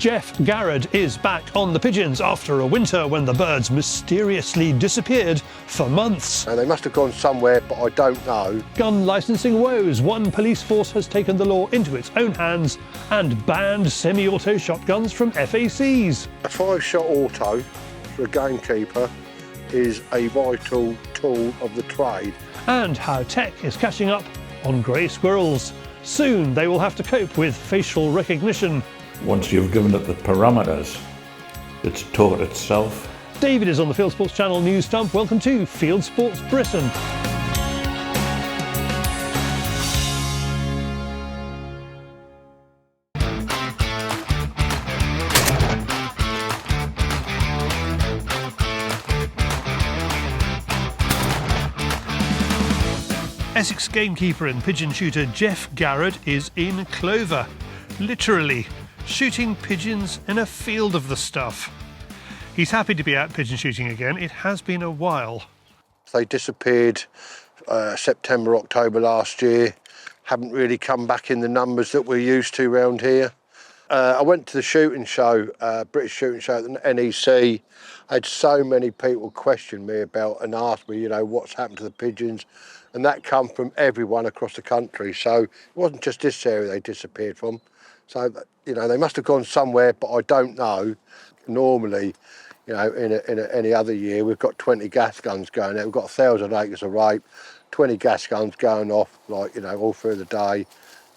Geoff Garrod is back on the pigeons after a winter when the birds mysteriously disappeared for months. They must have gone somewhere, but I don't know. Gun licensing woes. One police force has taken the law into its own hands and banned semi-auto shotguns from FACs. A 5-shot auto for a gamekeeper is a vital tool of the trade. And how tech is catching up on grey squirrels. Soon they will have to cope with facial recognition. Once you've given it the parameters, it's taught itself. David is on the Fieldsports Channel News Stump. Welcome to Fieldsports Britain. Essex gamekeeper and pigeon shooter Geoff Garrod is in clover, literally shooting pigeons in a field of the stuff. He's happy to be out pigeon shooting again. It has been a while. They disappeared September, October last year. Haven't really come back in the numbers that we're used to around here. I went to the shooting show, British shooting show at the NEC. I had so many people question me about and ask me, you know, what's happened to the pigeons. And that come from everyone across the country. So it wasn't just this area they disappeared from. So, you know, they must have gone somewhere, but I don't know. Normally, you know, in any other year, we've got 20 gas guns going out. We've got 1,000 acres of rape, 20 gas guns going off, like, you know, all through the day.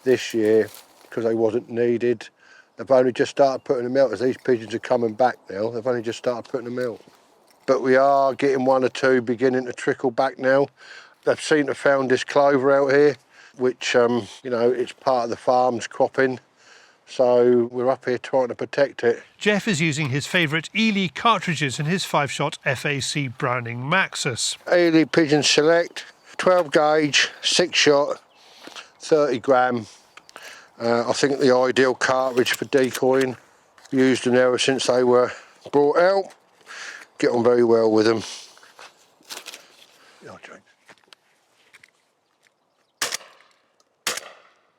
This year, because they wasn't needed, they've only just started putting them out. As these pigeons are coming back now, they've only just started putting them out. But we are getting one or two beginning to trickle back now. They've seemed to have found this clover out here, which, you know, it's part of the farm's cropping. So we're up here trying to protect it. Geoff is using his favourite Eley cartridges in his 5-shot FAC Browning Maxus. Eley Pigeon Select, 12 gauge, 6-shot, 30 gram. I think the ideal cartridge for decoying. Used them ever since they were brought out. Get on very well with them.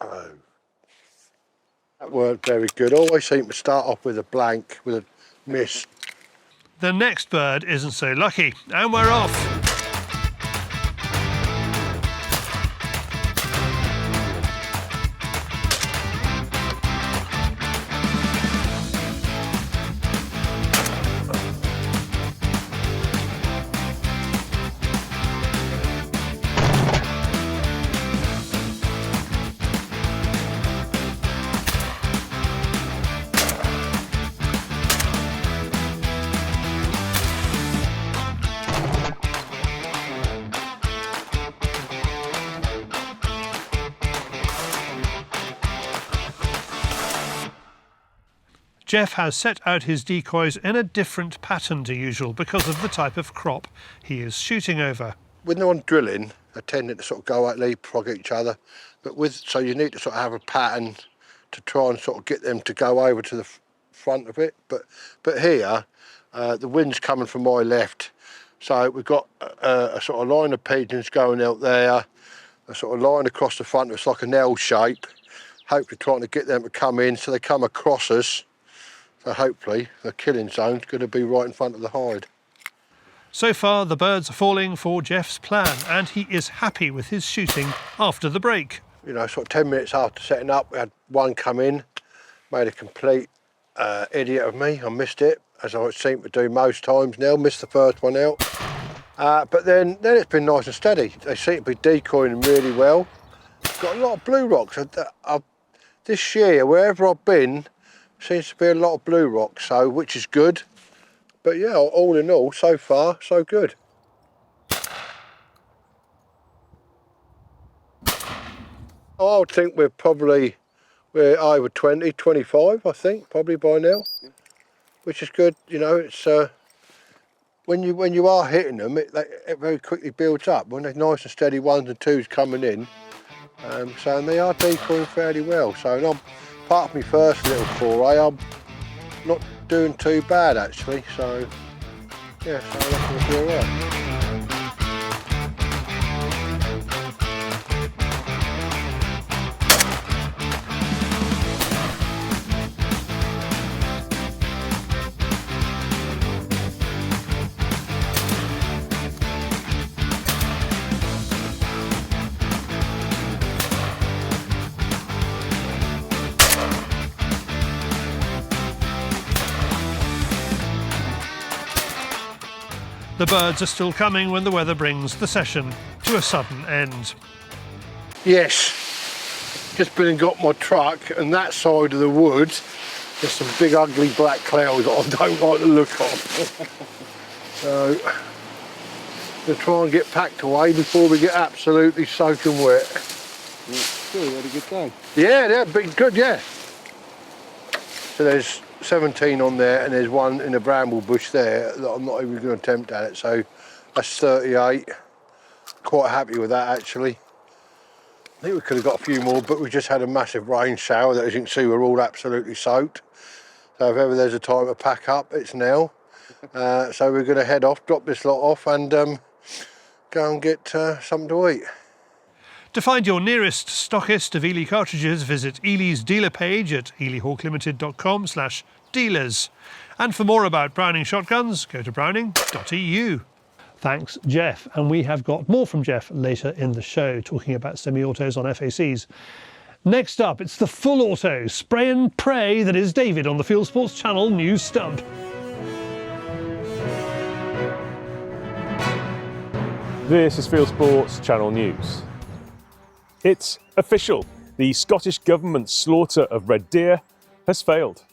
Oh. That weren't very good. Always seem to start off with a blank, with a miss. The next bird isn't so lucky, and we're off. Geoff has set out his decoys in a different pattern to usual because of the type of crop he is shooting over. When they're on drilling, they're tending to sort of go out, leapfrog each other. But so you need to sort of have a pattern to try and sort of get them to go over to the front of it. But here, the wind's coming from my left. So we've got a sort of line of pigeons going out there, a sort of line across the front. It's like an L shape. Hopefully trying to get them to come in so they come across us. So hopefully the killing zone's going to be right in front of the hide. So far the birds are falling for Geoff's plan and he is happy with his shooting after the break. You know, sort of 10 minutes after setting up, we had one come in, made a complete idiot of me. I missed it, as I seem to do most times now, missed the first one out. But then it's been nice and steady. They seem to be decoying really well. Got a lot of blue rocks. This year, wherever I've been, seems to be a lot of blue rocks, so which is good. But yeah, all in all, so far, so good. I would think we're over 20, 25, I think, probably by now, which is good. You know, it's when you are hitting them, it very quickly builds up. When they're nice and steady 1s and 2s coming in, so and they are decoying fairly well. So apart from my first little foray, I'm not doing too bad actually. So yeah, so I reckon we'll be all right. The birds are still coming when the weather brings the session to a sudden end. Yes, just been and got my truck, and that side of the woods, there's some big ugly black clouds that I don't like the look of. So, we'll try and get packed away before we get absolutely soaking wet. Still had a good day. Yeah, they've been good, yeah. So there's 17 on there, and there's one in a bramble bush there that I'm not even going to attempt at it, so that's 38. Quite happy with that, actually. I think we could have got a few more, but we just had a massive rain shower that, as you can see, we're all absolutely soaked. So if ever there's a time to pack up, it's now. So we're going to head off, drop this lot off, and go and get something to eat. To find your nearest stockist of Eley cartridges, visit Eley's dealer page at eleyhawklimited.com/dealers. And for more about Browning shotguns, go to Browning.eu. Thanks, Geoff. And we have got more from Geoff later in the show, talking about semi-autos on FACs. Next up, it's the full auto spray and pray that is David on the Fieldsports Channel News Stump. This is Fieldsports Channel News. It's official. The Scottish Government's slaughter of red deer has failed.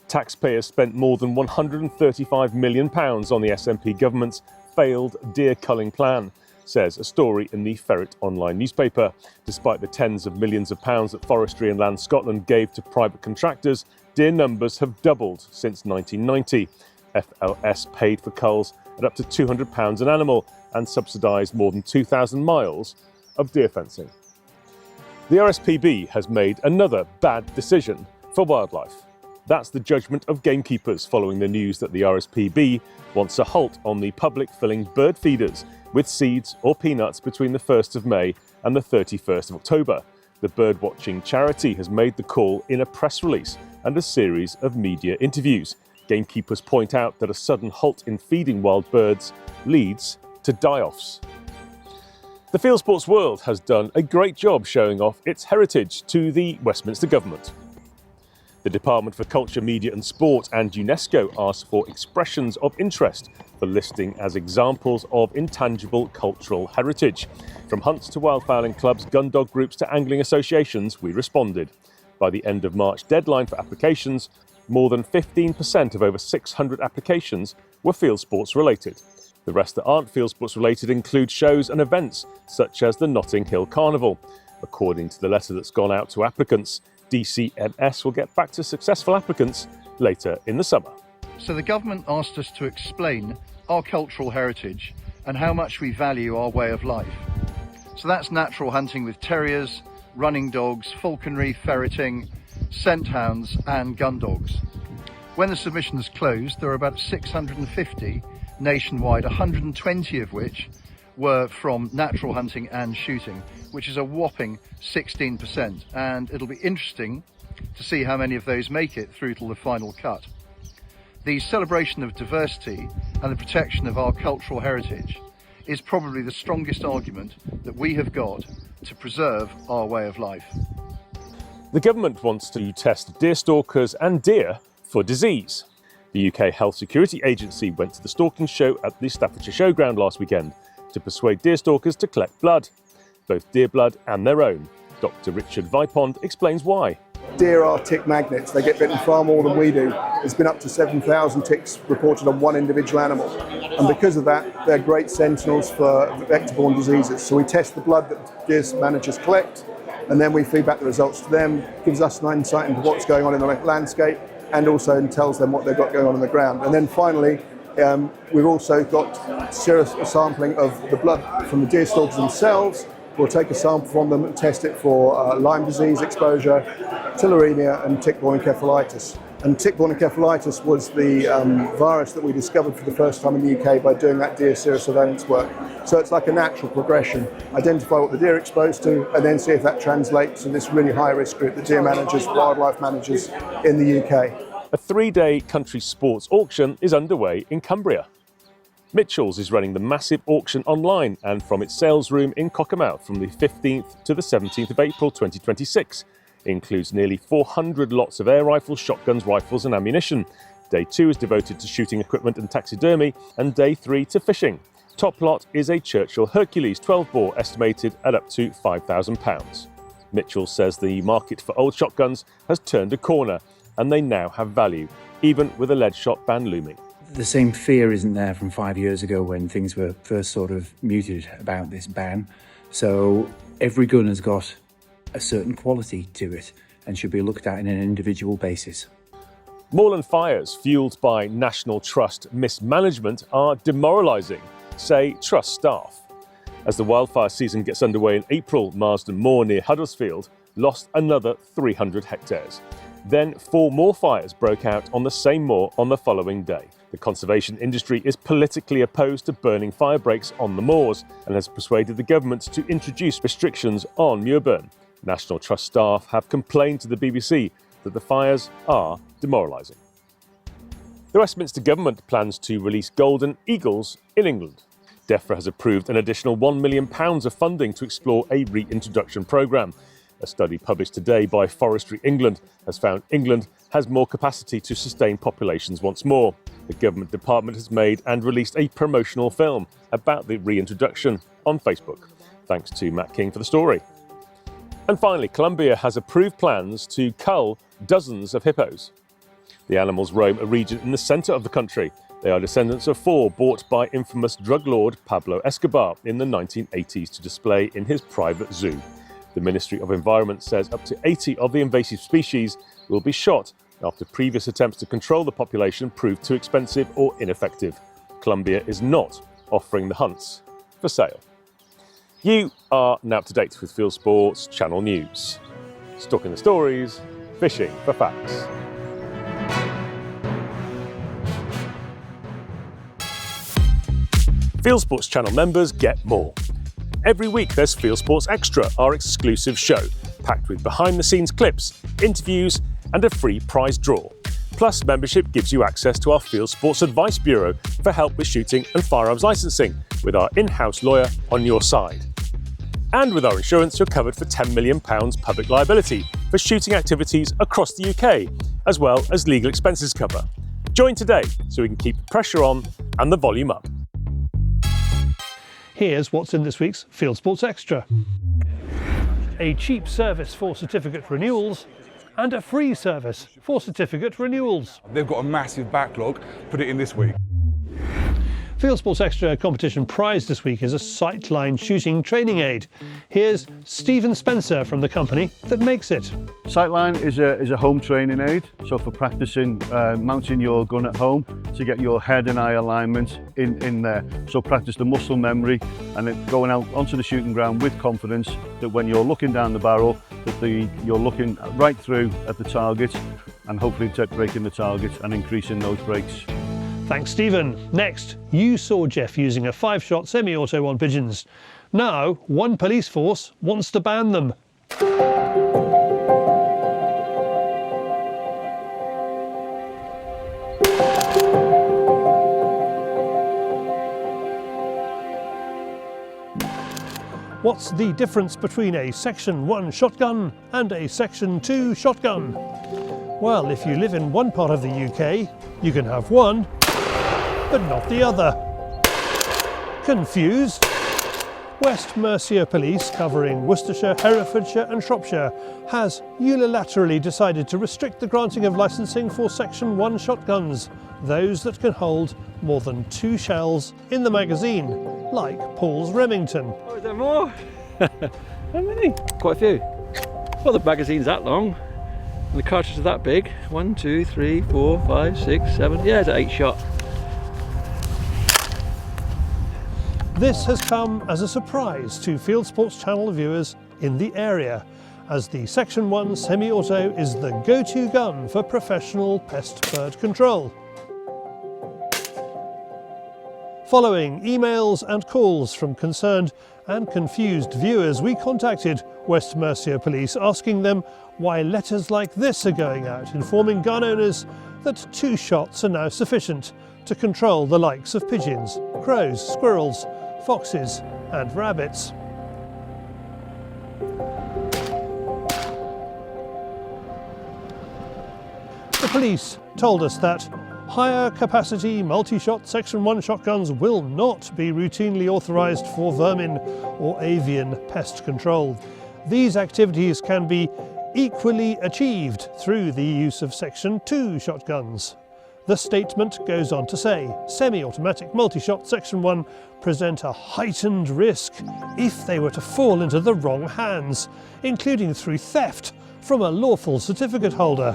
Taxpayers spent more than £135 million on the SNP government's failed deer culling plan, says a story in the Ferret online newspaper. Despite the tens of millions of pounds that Forestry and Land Scotland gave to private contractors, deer numbers have doubled since 1990. FLS paid for culls at up to £200 an animal and subsidised more than 2,000 miles of deer fencing. The RSPB has made another bad decision for wildlife. That's the judgment of gamekeepers following the news that the RSPB wants a halt on the public filling bird feeders with seeds or peanuts between the 1st of May and the 31st of October. The birdwatching charity has made the call in a press release and a series of media interviews. Gamekeepers point out that a sudden halt in feeding wild birds leads to die-offs. The Fieldsports world has done a great job showing off its heritage to the Westminster government. The Department for Culture, Media and Sport and UNESCO asked for expressions of interest for listing as examples of intangible cultural heritage. From hunts to wildfowling clubs, gun dog groups to angling associations, we responded. By the end of March deadline for applications, more than 15% of over 600 applications were Fieldsports related. The rest that aren't Fieldsports related include shows and events such as the Notting Hill Carnival. According to the letter that's gone out to applicants, DCMS will get back to successful applicants later in the summer. So the government asked us to explain our cultural heritage and how much we value our way of life. So that's natural hunting with terriers, running dogs, falconry, ferreting, scent hounds and gun dogs. When the submissions closed, there were about 650 nationwide, 120 of which were from natural hunting and shooting, which is a whopping 16%. And it'll be interesting to see how many of those make it through to the final cut. The celebration of diversity and the protection of our cultural heritage is probably the strongest argument that we have got to preserve our way of life. The government wants to test deer stalkers and deer for disease. The UK Health Security Agency went to the stalking show at the Staffordshire Showground last weekend to persuade deer stalkers to collect blood, both deer blood and their own. Dr. Richard Vipond explains why. Deer are tick magnets. They get bitten far more than we do. There's been up to 7,000 ticks reported on one individual animal. And because of that, they're great sentinels for vector-borne diseases. So we test the blood that deer managers collect, and then we feed back the results to them. Gives us an insight into what's going on in the landscape, and also tells them what they've got going on the ground. And then finally, we've also got serious sampling of the blood from the deer stalkers themselves. We'll take a sample from them and test it for Lyme disease exposure, tularemia and tick-borne encephalitis. And tick-borne encephalitis was the virus that we discovered for the first time in the UK by doing that deer serosurveillance work. So it's like a natural progression. Identify what the deer are exposed to and then see if that translates in this really high-risk group, the deer managers, wildlife managers in the UK. A 3-day country sports auction is underway in Cumbria. Mitchell's is running the massive auction online and from its sales room in Cockermouth from the 15th to the 17th of April 2026. It includes nearly 400 lots of air rifles, shotguns, rifles and ammunition. Day 2 is devoted to shooting equipment and taxidermy, and Day 3 to fishing. Top lot is a Churchill Hercules 12-bore estimated at up to £5,000. Mitchell says the market for old shotguns has turned a corner and they now have value, even with a lead shot ban looming. The same fear isn't there from 5 years ago when things were first sort of muted about this ban. So every gun has got a certain quality to it and should be looked at in an individual basis. Moorland fires fuelled by National Trust mismanagement are demoralising, say Trust staff. As the wildfire season gets underway in April, Marsden Moor near Huddersfield lost another 300 hectares. Then 4 more fires broke out on the same moor on the following day. The conservation industry is politically opposed to burning fire breaks on the moors and has persuaded the government to introduce restrictions on muirburn. National Trust staff have complained to the BBC that the fires are demoralising. The Westminster government plans to release golden eagles in England. DEFRA has approved an additional £1 million of funding to explore a reintroduction programme. A study published today by Forestry England has found England has more capacity to sustain populations once more. The government department has made and released a promotional film about the reintroduction on Facebook. Thanks to Matt King for the story. And finally, Colombia has approved plans to cull dozens of hippos. The animals roam a region in the centre of the country. They are descendants of 4 bought by infamous drug lord Pablo Escobar in the 1980s to display in his private zoo. The Ministry of Environment says up to 80 of the invasive species will be shot after previous attempts to control the population proved too expensive or ineffective. Colombia is not offering the hunts for sale. You are now up to date with Fieldsports Channel News. Stalking the stories, fishing for facts. Fieldsports Channel members get more. Every week there's Fieldsports Extra, our exclusive show, packed with behind-the-scenes clips, interviews and a free prize draw. Plus, membership gives you access to our Fieldsports Advice Bureau for help with shooting and firearms licensing, with our in-house lawyer on your side. And with our insurance, you're covered for £10 million public liability for shooting activities across the UK, as well as legal expenses cover. Join today so we can keep the pressure on and the volume up. Here's what's in this week's Fieldsports Extra. A cheap service for certificate renewals and a free service for certificate renewals. They've got a massive backlog, put it in this week. Fieldsports Extra competition prize this week is a sightline shooting training aid. Here's Stephen Spencer from the company that makes it. Sightline is a home training aid, so for practicing mounting your gun at home to get your head and eye alignment in there. So practice the muscle memory and then going out onto the shooting ground with confidence that when you're looking down the barrel, that you're looking right through at the target and hopefully breaking the target and increasing those breaks. Thanks, Stephen. Next, you saw Geoff using a 5-shot semi-auto on pigeons. Now, one police force wants to ban them. What's the difference between a Section 1 shotgun and a Section 2 shotgun? Well, if you live in one part of the UK, you can have one, but not the other. Confused? West Mercia Police, covering Worcestershire, Herefordshire and Shropshire, has unilaterally decided to restrict the granting of licensing for Section 1 shotguns, those that can hold more than 2 shells in the magazine, like Paul's Remington. Oh, is there more? How many? Quite a few. Well, the magazine's that long, and the cartridge is that big. 1, 2, 3, 4, 5, 6, 7, yeah, it's an 8-shot. This has come as a surprise to Fieldsports Channel viewers in the area, as the Section 1 semi-auto is the go-to gun for professional pest bird control. Following emails and calls from concerned and confused viewers, we contacted West Mercia Police asking them why letters like this are going out, informing gun owners that 2 shots are now sufficient to control the likes of pigeons, crows, squirrels, foxes and rabbits. The police told us that higher capacity multi-shot Section 1 shotguns will not be routinely authorised for vermin or avian pest control. These activities can be equally achieved through the use of Section 2 shotguns. The statement goes on to say, semi-automatic multi-shot Section 1 present a heightened risk if they were to fall into the wrong hands, including through theft from a lawful certificate holder.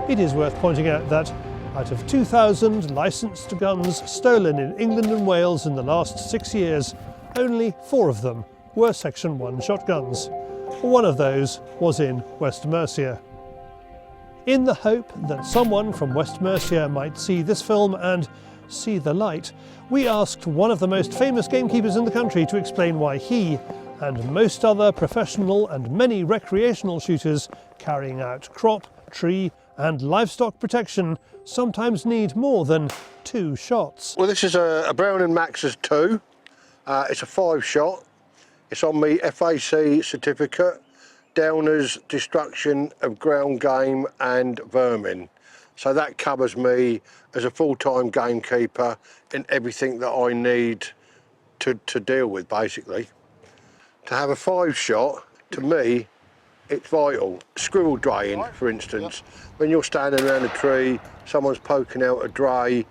It is worth pointing out that out of 2,000 licensed guns stolen in England and Wales in the last 6 years, only 4 of them were Section 1 shotguns. One of those was in West Mercia. In the hope that someone from West Mercia might see this film and see the light, we asked one of the most famous gamekeepers in the country to explain why he and most other professional and many recreational shooters carrying out crop, tree and livestock protection sometimes need more than 2 shots. Well, this is a Browning Max's 2. It's a 5-shot. It's on me FAC certificate, Downers Destruction of Ground Game and Vermin. So that covers me as a full-time gamekeeper in everything that I need to deal with, basically. To have a 5-shot, to me, it's vital. Squirrel draying, for instance. When you're standing around a tree, someone's poking out a dray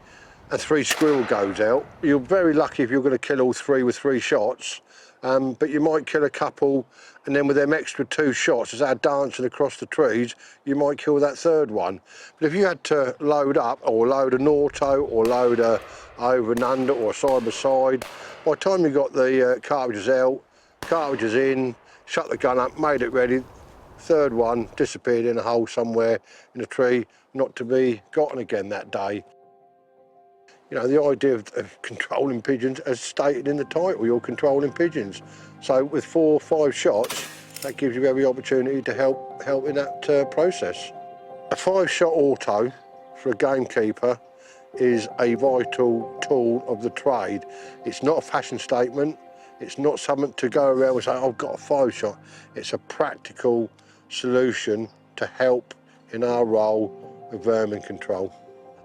and 3 squirrel goes out, you're very lucky if you're going to kill all 3 with 3 shots. But you might kill a couple, and then with them extra 2 shots, as they're dancing across the trees, you might kill that 3rd one. But if you had to load up, or load an auto, or load a over and under, or a side by side, by the time you got the cartridges out, cartridges in, shut the gun up, made it ready, 3rd one disappeared in a hole somewhere in a tree, not to be gotten again that day. You know, the idea of controlling pigeons, as stated in the title, you're controlling pigeons. So with 4 or 5 shots, that gives you every opportunity to help in that process. A 5-shot auto for a gamekeeper is a vital tool of the trade. It's not a fashion statement. It's not something to go around and say, I've got a 5-shot. It's a practical solution to help in our role of vermin control.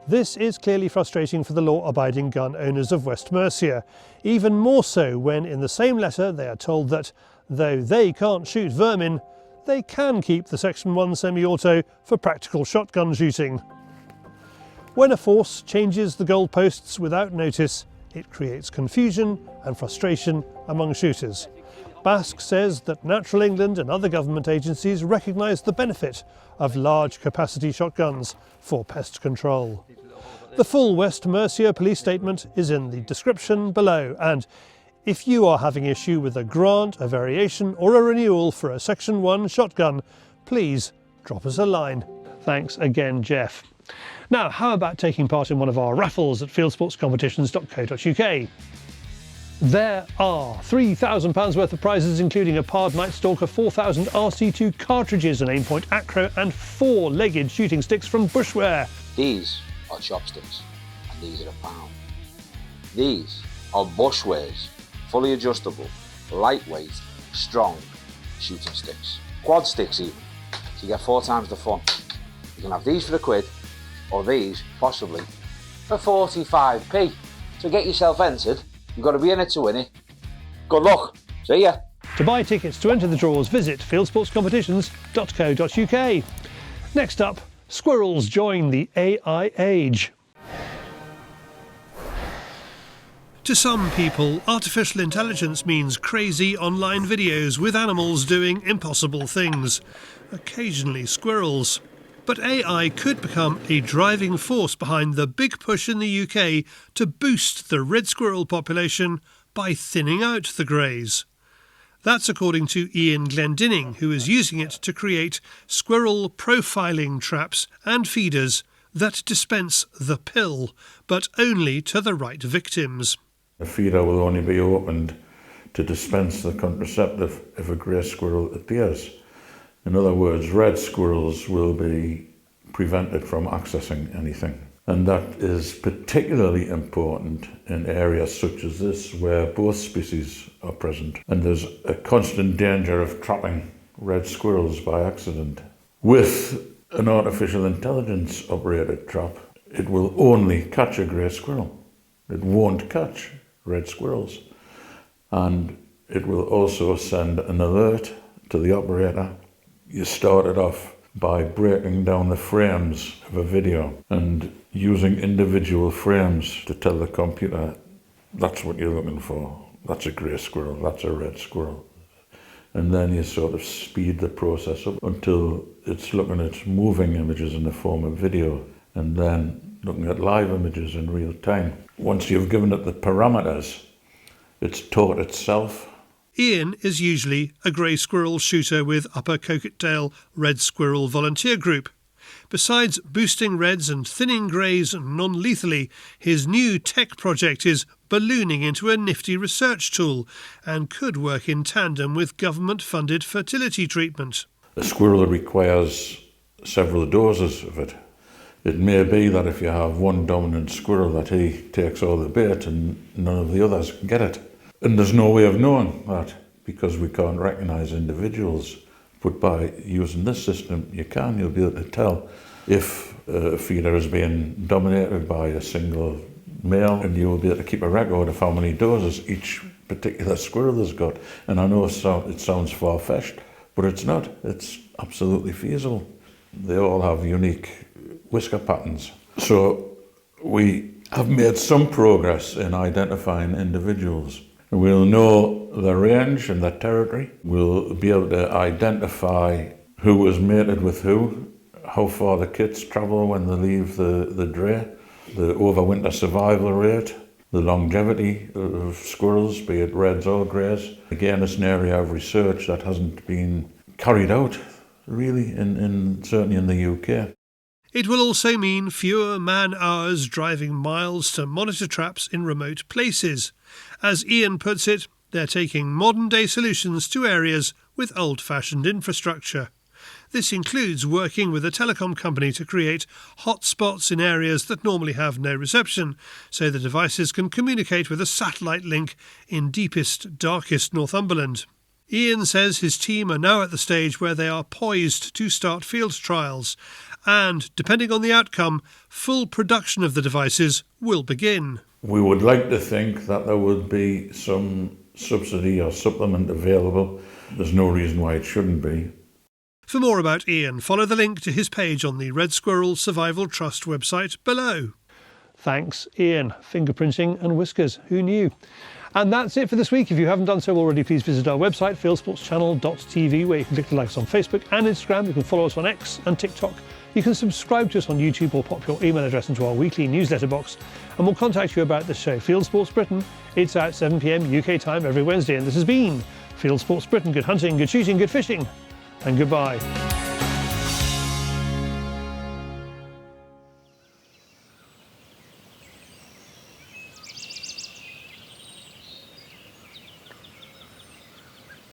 This is clearly frustrating for the law-abiding gun owners of West Mercia, even more so when in the same letter they are told that, though they can't shoot vermin, they can keep the Section 1 semi-auto for practical shotgun shooting. When a force changes the goalposts without notice, it creates confusion and frustration among shooters. Bask says that Natural England and other government agencies recognise the benefit of large capacity shotguns for pest control. The full West Mercia Police statement is in the description below, and if you are having issue with a grant, a variation or a renewal for a Section 1 shotgun, please drop us a line. Thanks again, Geoff. Now, how about taking part in one of our raffles at fieldsportscompetitions.co.uk? There are £3,000 worth of prizes, including a Pard Night Stalker 4000 RC2 cartridges, an aimpoint acro and 4-legged shooting sticks from Bushware. These are chopsticks, and these are £1. These are Bushware's fully adjustable, lightweight, strong shooting sticks. Quad sticks even, so you get 4 times the fun. You can have these for £1, or these, possibly, for 45p. So get yourself entered. You've got to be in it to win it. Good luck. See ya. To buy tickets to enter the draws, visit fieldsportscompetitions.co.uk. Next up, squirrels join the AI age. To some people, artificial intelligence means crazy online videos with animals doing impossible things. Occasionally squirrels. But AI could become a driving force behind the big push in the UK to boost the red squirrel population by thinning out the greys. That's according to Ian Glendinning, who is using it to create squirrel profiling traps and feeders that dispense the pill, but only to the right victims. The feeder will only be opened to dispense the contraceptive if a grey squirrel appears. In other words, red squirrels will be prevented from accessing anything. And that is particularly important in areas such as this, where both species are present. And there's a constant danger of trapping red squirrels by accident. With an artificial intelligence operated trap, it will only catch a grey squirrel. It won't catch red squirrels. And it will also send an alert to the operator. You start it off by breaking down the frames of a video and using individual frames to tell the computer, that's what you're looking for. That's a grey squirrel, that's a red squirrel. And then you sort of speed the process up until it's looking at moving images in the form of video and then looking at live images in real time. Once you've given it the parameters, it's taught itself. Ian is usually a grey squirrel shooter with Upper Coquetdale Red Squirrel Volunteer Group. Besides boosting reds and thinning greys non-lethally, his new tech project is ballooning into a nifty research tool and could work in tandem with government-funded fertility treatment. A squirrel requires several doses of it. It may be that if you have one dominant squirrel that he takes all the bait and none of the others can get it. And there's no way of knowing that because we can't recognise individuals. But by using this system, you'll be able to tell if a feeder is being dominated by a single male, and you'll be able to keep a record of how many doses each particular squirrel has got. And I know it sounds far-fetched, but it's not. It's absolutely feasible. They all have unique whisker patterns. So we have made some progress in identifying individuals. We'll know their range and their territory. We'll be able to identify who was mated with who, how far the kits travel when they leave the dray, the overwinter survival rate, the longevity of squirrels, be it reds or greys. Again, it's an area of research that hasn't been carried out, really, certainly in the UK. It will also mean fewer man-hours driving miles to monitor traps in remote places. As Ian puts it, they're taking modern-day solutions to areas with old-fashioned infrastructure. This includes working with a telecom company to create hotspots in areas that normally have no reception, so the devices can communicate with a satellite link in deepest, darkest Northumberland. Ian says his team are now at the stage where they are poised to start field trials, and, depending on the outcome, full production of the devices will begin. We would like to think that there would be some subsidy or supplement available. There's no reason why it shouldn't be. For more about Ian, follow the link to his page on the Red Squirrel Survival Trust website below. Thanks, Ian. Fingerprinting and whiskers, who knew? And that's it for this week. If you haven't done so already, please visit our website, fieldsportschannel.tv, where you can click to like us on Facebook and Instagram. You can follow us on X and TikTok. You can subscribe to us on YouTube or pop your email address into our weekly newsletter box, and we'll contact you about the show. Fieldsports Britain, it's out 7 PM UK time every Wednesday, and this has been Fieldsports Britain. Good hunting, good shooting, good fishing, and goodbye.